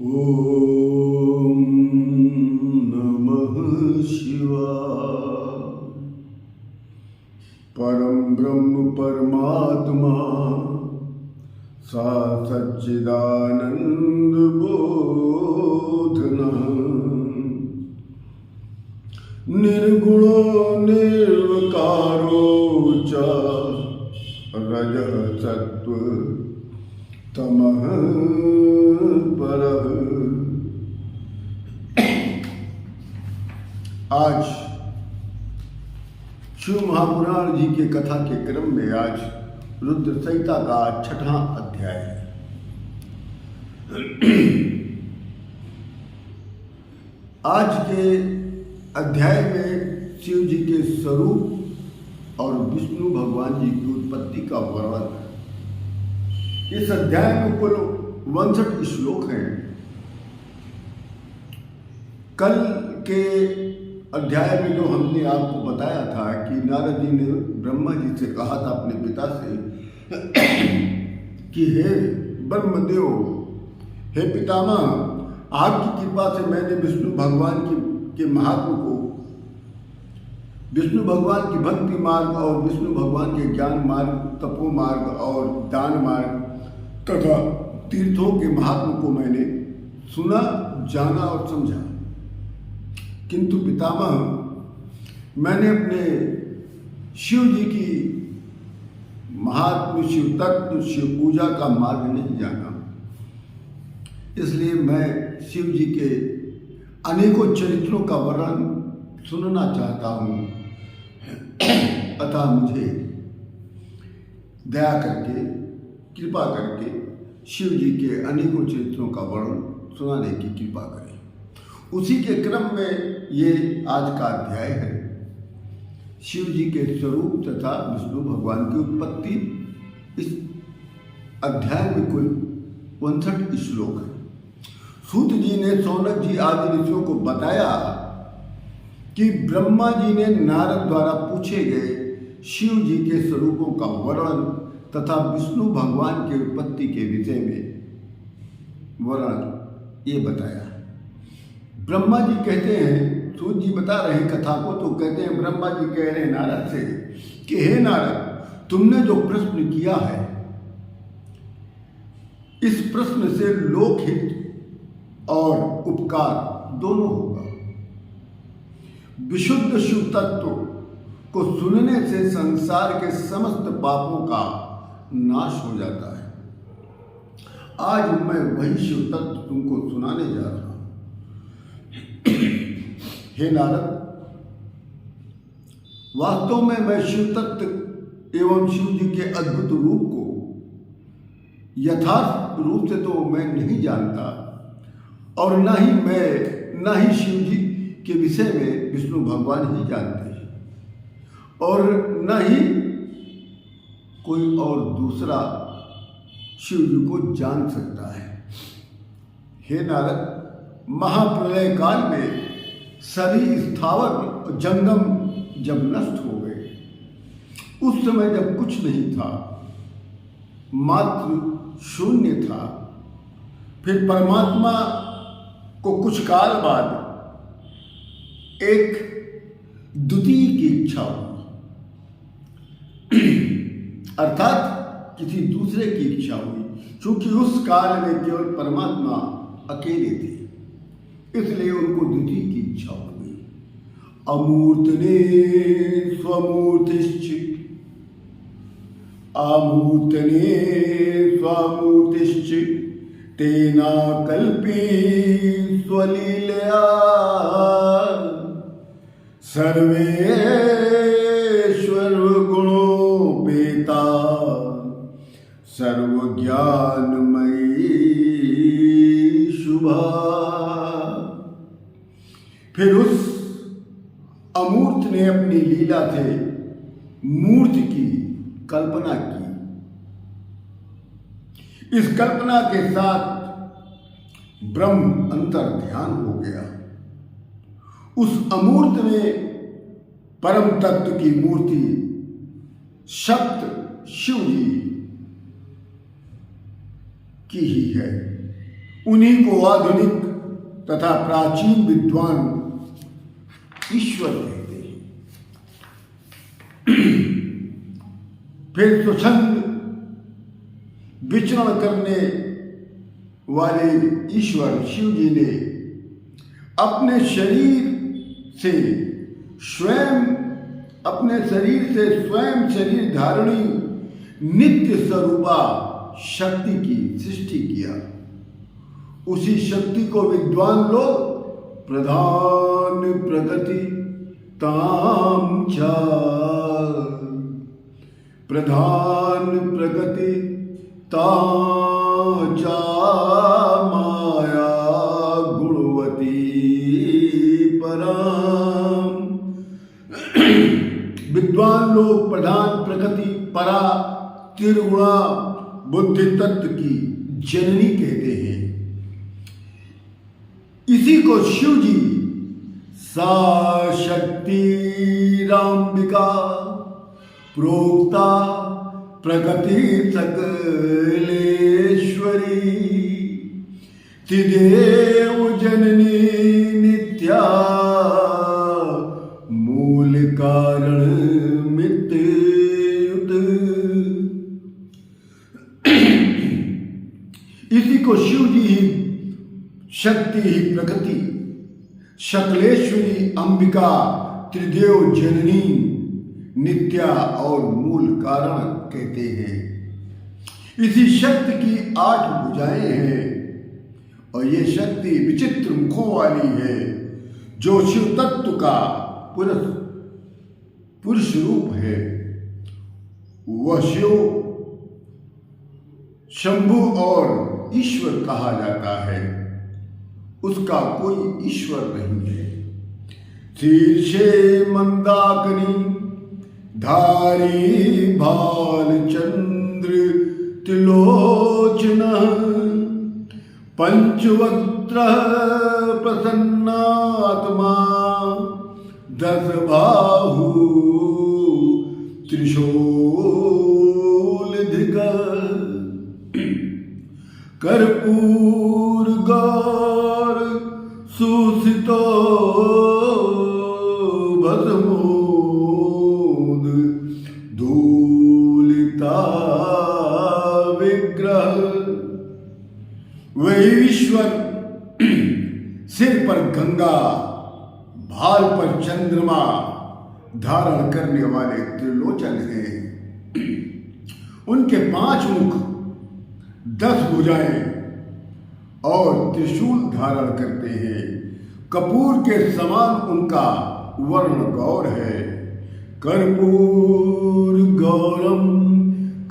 ओम नमः शिवाय। परम ब्रह्म परमात्मा सा सच्चिदानंद बोधना निर्गुणो निर्विकारो च रजः सत्व तमः परः। आज शिव महापुराण जी के कथा के क्रम में आज रुद्र संहिता का 6वां अध्याय है। आज के अध्याय में शिव जी के स्वरूप और विष्णु भगवान जी की उत्पत्ति का वर्णन है। इस अध्याय में कुल 62 श्लोक हैं। कल के अध्याय में जो हमने आपको बताया था कि नारद जी ने ब्रह्मा जी से कहा था अपने पिता से कि हे ब्रह्मदेव, हे पितामह, आपकी कृपा से मैंने विष्णु भगवान के महात्म को, विष्णु भगवान की भक्ति मार्ग और विष्णु भगवान के ज्ञान मार्ग, तपो मार्ग और दान मार्ग तथा तीर्थों के महात्म को मैंने सुना, जाना और समझा। किंतु पितामह, मैंने अपने शिव जी की महात्म, शिव तत्व, शिव पूजा का मार्ग नहीं जाना। इसलिए मैं शिव जी के अनेकों चरित्रों का वर्णन सुनना चाहता हूँ। अतः मुझे दया करके, कृपा करके शिव जी के अनेकों चरित्रों का वर्णन सुनाने की कृपा करें। उसी के क्रम में ये आज का अध्याय है। शिव जी के स्वरूप तथा विष्णु भगवान की उत्पत्ति। इस अध्याय में कुल 59 श्लोक है। सूत जी ने सौनक जी आदि ऋषियों को बताया कि ब्रह्मा जी ने नारद द्वारा पूछे गए शिव जी के स्वरूपों का वर्णन तथा विष्णु भगवान की उत्पत्ति के विषय में वर्णन ये बताया। ब्रह्मा जी कहते हैं, सूत जी बता रहे हैं कथा को, तो कहते हैं, ब्रह्मा जी कह रहे हैं नारद से कि हे नारद, तुमने जो प्रश्न किया है, इस प्रश्न से लोकहित और उपकार दोनों होगा। विशुद्ध शिव तत्व को सुनने से संसार के समस्त पापों का नाश हो जाता है। आज मैं वही शिव तत्व तुमको सुनाने जा रहा हूं। हे नारद, वास्तव में मैं शिव तत्व एवं शिव जी के अद्भुत रूप को यथार्थ रूप से तो मैं नहीं जानता, और ना ही शिव जी के विषय में विष्णु भगवान ही जानते हैं, और न ही कोई और दूसरा शिव जी को जान सकता है। हे नारद, महाप्रलय काल में सभी स्थावर जंगम जब नष्ट हो गए, उस समय जब कुछ नहीं था, मात्र शून्य था, फिर परमात्मा को कुछ काल बाद एक द्वितीय की इच्छा हुई, अर्थात किसी दूसरे की इच्छा हुई। क्योंकि उस काल में केवल परमात्मा अकेले थे, इसलिए उनको द्वितीय की इच्छा हो गई। अमूर्तने स्वमूर्तिश्च, अमूर्तने स्वमूर्तिश्च तेना कल्पी स्वलीलया सर्वेश्वर गुणोपेता सर्वज्ञानमयी शुभा। फिर उस अमूर्त ने अपनी लीला से मूर्त की कल्पना की। इस कल्पना के साथ ब्रह्म अंतर ध्यान हो गया। उस अमूर्त में परम तत्व की मूर्ति शब्द शिव जी की ही है। उन्हीं को आधुनिक तथा प्राचीन विद्वान ईश्वर कहते हैं। फिर स्वच्छंद विचरण करने वाले ईश्वर शिव जी ने अपने शरीर से स्वयं शरीर धारणी नित्य स्वरूपा शक्ति की सृष्टि किया। उसी शक्ति को विद्वान लोग प्रधान प्रगति ताम च, प्रधान प्रगति ताचा माया गुणवती पराम। विद्वान लोग प्रधान प्रगति परा त्रिगुणा बुद्धि तत्व की जननी कहते हैं। इसी को शिव जी सा शक्ति राम्बिका प्रोक्ता प्रगति सकलेश्वरी तिदेव जननी नित्या मूल कारण मित्युत। इसी को शिव जी ही शक्ति ही प्रकृति शकलेश्वरी अंबिका त्रिदेव जननी नित्या और मूल कारण कहते हैं। इसी शक्ति की 8 भुजाएं हैं और ये शक्ति विचित्र मुखों वाली है, जो शिव तत्व का पुरुष रूप है। वह शिव शंभु और ईश्वर कहा जाता है, उसका कोई ईश्वर नहीं है। शीर्षे मंदाकिनी धारी भाल चंद्र त्रिलोचन पंचवक्त्र प्रसन्नात्मा 10 बाहु त्रिशूलधिक कर्पूर गौर सुसितो भस्मोद धूलिता विग्रह। वही ईश्वर सिर पर गंगा भाल पर चंद्रमा धारण करने वाले त्रिलोचन हैं। उनके 5 मुख 10 भुजाएं और त्रिशूल धारण करते हैं। कपूर के समान उनका वर्ण गौर है। कर्पूर गौरम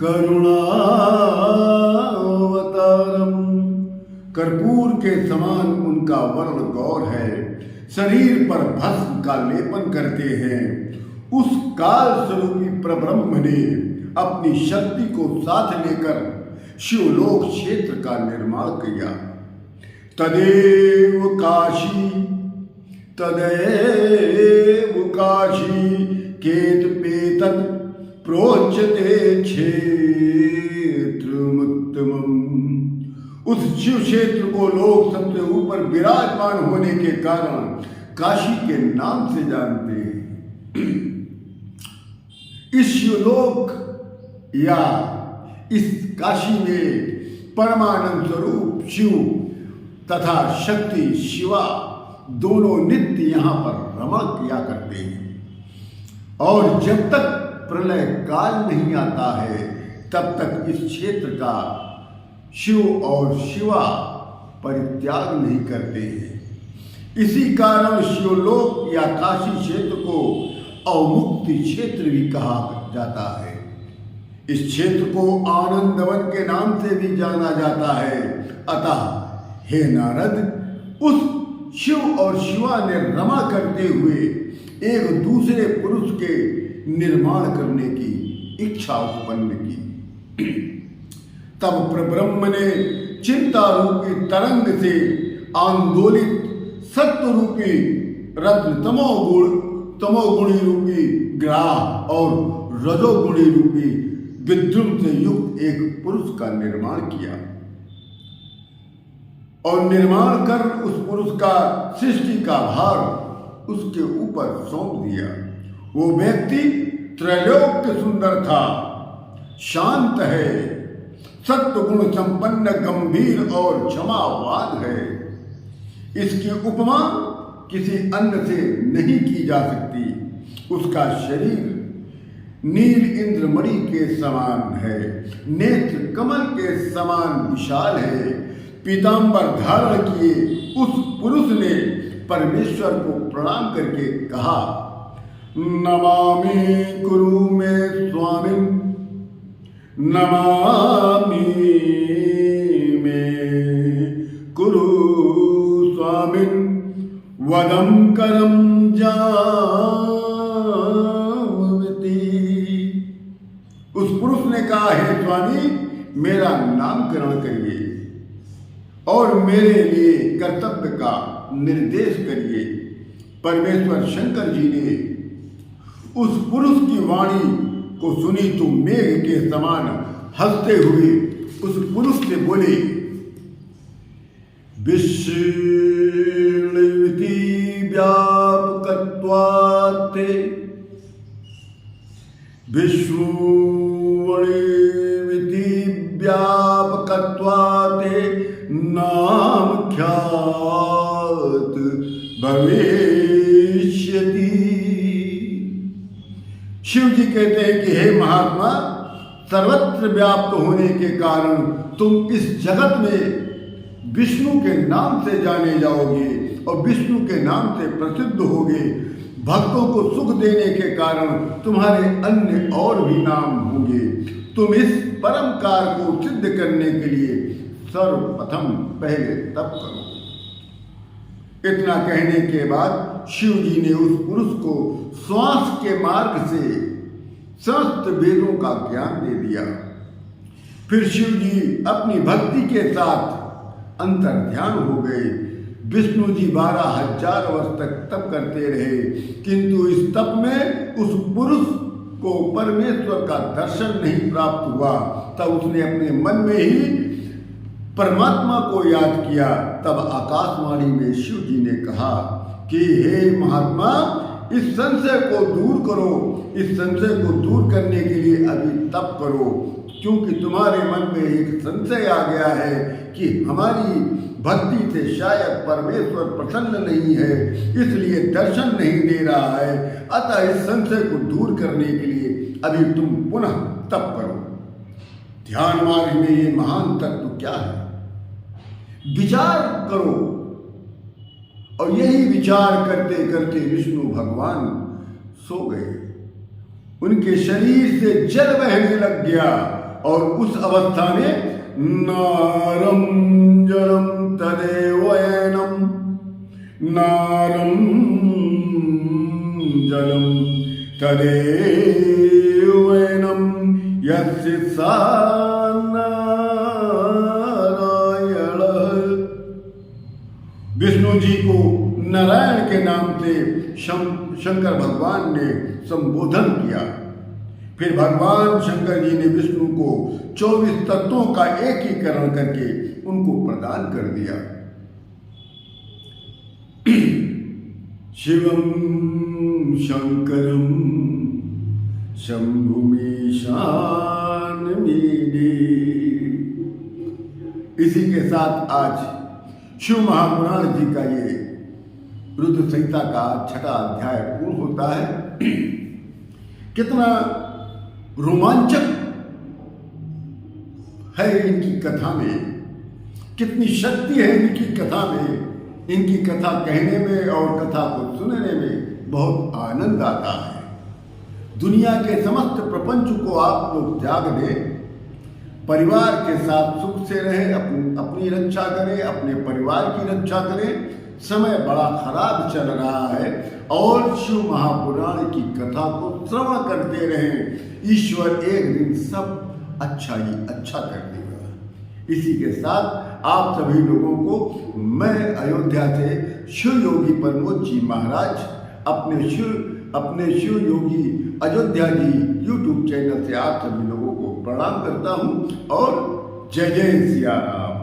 करुणावतारम। कर्पूर के समान उनका वर्ण गौर है। शरीर पर भस्म का लेपन करते हैं। उस काल स्वरूपी परब्रह्म ने अपनी शक्ति को साथ लेकर शिवलोक क्षेत्र का निर्माण किया। तदेव काशी केत पेतत प्रोच्यते क्षेत्रमुत्तमम्। उस शिव क्षेत्र को लोग सबसे ऊपर विराजमान होने के कारण काशी के नाम से जानते हैं। इस शिवलोक या इस काशी में परमानंद स्वरूप शिव तथा शक्ति शिवा दोनों नित्य यहाँ पर रमण किया करते हैं। और जब तक प्रलय काल नहीं आता है तब तक इस क्षेत्र का शिव और शिवा परित्याग नहीं करते हैं। इसी कारण शिवलोक या काशी क्षेत्र को अवमुक्ति क्षेत्र भी कहा जाता है। इस क्षेत्र को आनंदवन के नाम से भी जाना जाता है। अतः हे नारद, उस शिव और शिवा ने रमा करते हुए एक दूसरे पुरुष के निर्माण करने की इच्छा उत्पन्न की। तब परब्रह्म ने चिंता रूपी तरंग से आंदोलित सत्व रूपी रत्न तमोगुणी रूपी ग्राह और रजोगुणी रूपी विद्युत से युक्त एक पुरुष का निर्माण किया। और निर्माण कर उस पुरुष का सृष्टि का भार उसके ऊपर सौंप दिया। वो व्यक्ति त्रैलोक्य सुंदर था, शांत है, सत्व गुण संपन्न, गंभीर और क्षमावान है। इसकी उपमा किसी अन्य से नहीं की जा सकती। उसका शरीर नील इंद्रमणि के समान है, नेत्र कमल के समान विशाल है। पीतांबर धारण किए उस पुरुष ने परमेश्वर को प्रणाम करके कहा, नमामि कुरु मे स्वामिन्, नमामि मे कुरु स्वामिन्, वदं करं जावति। उस पुरुष ने कहा, हे स्वामी, मेरा नामकरण करिए और मेरे लिए कर्तव्य का निर्देश करिए। परमेश्वर शंकर जी ने उस पुरुष की वाणी को सुनी तो मेघ के समान हंसते हुए उस पुरुष से बोले, विश्वति व्यापकत्वात् विश्वति व्यापकत्वात् नाम ख्यात भविष्यति। शिव जी कहते हैं कि हे महात्मा, सर्वत्र व्याप्त होने के कारण तुम इस जगत में विष्णु के नाम से जाने जाओगे और विष्णु के नाम से प्रसिद्ध होगे। भक्तों को सुख देने के कारण तुम्हारे अन्य और भी नाम होंगे। तुम इस परम कार्य को सिद्ध करने के लिए सर्वप्रथम पहले तप करो। इतना कहने के बाद शिव जी ने उस पुरुष को श्वास के मार्ग से समस्त वेदों का ज्ञान दे दिया। फिर शिव जी अपनी भक्ति के साथ अंतर ध्यान हो गए। विष्णु जी 12,000 वर्ष तक तप करते रहे, किंतु इस तप में उस पुरुष को परमेश्वर का दर्शन नहीं प्राप्त हुआ। तब उसने अपने मन में ही परमात्मा को याद किया। तब आकाशवाणी में शिव जी ने कहा कि हे महात्मा, इस संशय को दूर करो। इस संशय को दूर करने के लिए अभी तप करो, क्योंकि तुम्हारे मन में एक संशय आ गया है कि हमारी भक्ति से शायद परमेश्वर प्रसन्न नहीं है, इसलिए दर्शन नहीं दे रहा है। अतः इस संशय को दूर करने के लिए अभी तुम पुनः तप करो। ध्यान मार्ग में ये महान तत्व क्या है, विचार करो। और यही विचार करते करते विष्णु भगवान सो गए। उनके शरीर से जल बहने लग गया और उस अवस्था में नारं जलम तदेवयनम, नारं जलम तदेवयनम, यस्य सा विष्णु जी को नारायण के नाम से शंकर भगवान ने संबोधन किया। फिर भगवान शंकर जी ने विष्णु को 24 तत्वों का एकीकरण करके उनको प्रदान कर दिया। शिवम शंकरम शंभुमीशान मीडे। इसी के साथ आज शिव महापुराण जी का ये रुद्र संहिता का 6वां अध्याय पूर्ण होता है। कितना रोमांचक है इनकी कथा में, कितनी शक्ति है इनकी कथा में। इनकी कथा कहने में और कथा को सुनने में बहुत आनंद आता है। दुनिया के समस्त प्रपंच को आप लोग त्याग दें, परिवार के साथ सुख से रहें, अपनी रक्षा करें, अपने परिवार की रक्षा करें। समय बड़ा खराब चल रहा है और शिव महापुराण की कथा को श्रवण करते रहें। ईश्वर एक दिन सब अच्छा ही अच्छा कर देगा। इसी के साथ आप सभी लोगों को मैं अयोध्या से शिव योगी प्रमोद जी महाराज अपने शिव योगी अयोध्या जी यूट्यूब चैनल से आप सभी लोगों को प्रणाम करता हूँ और जय जय सिया राम।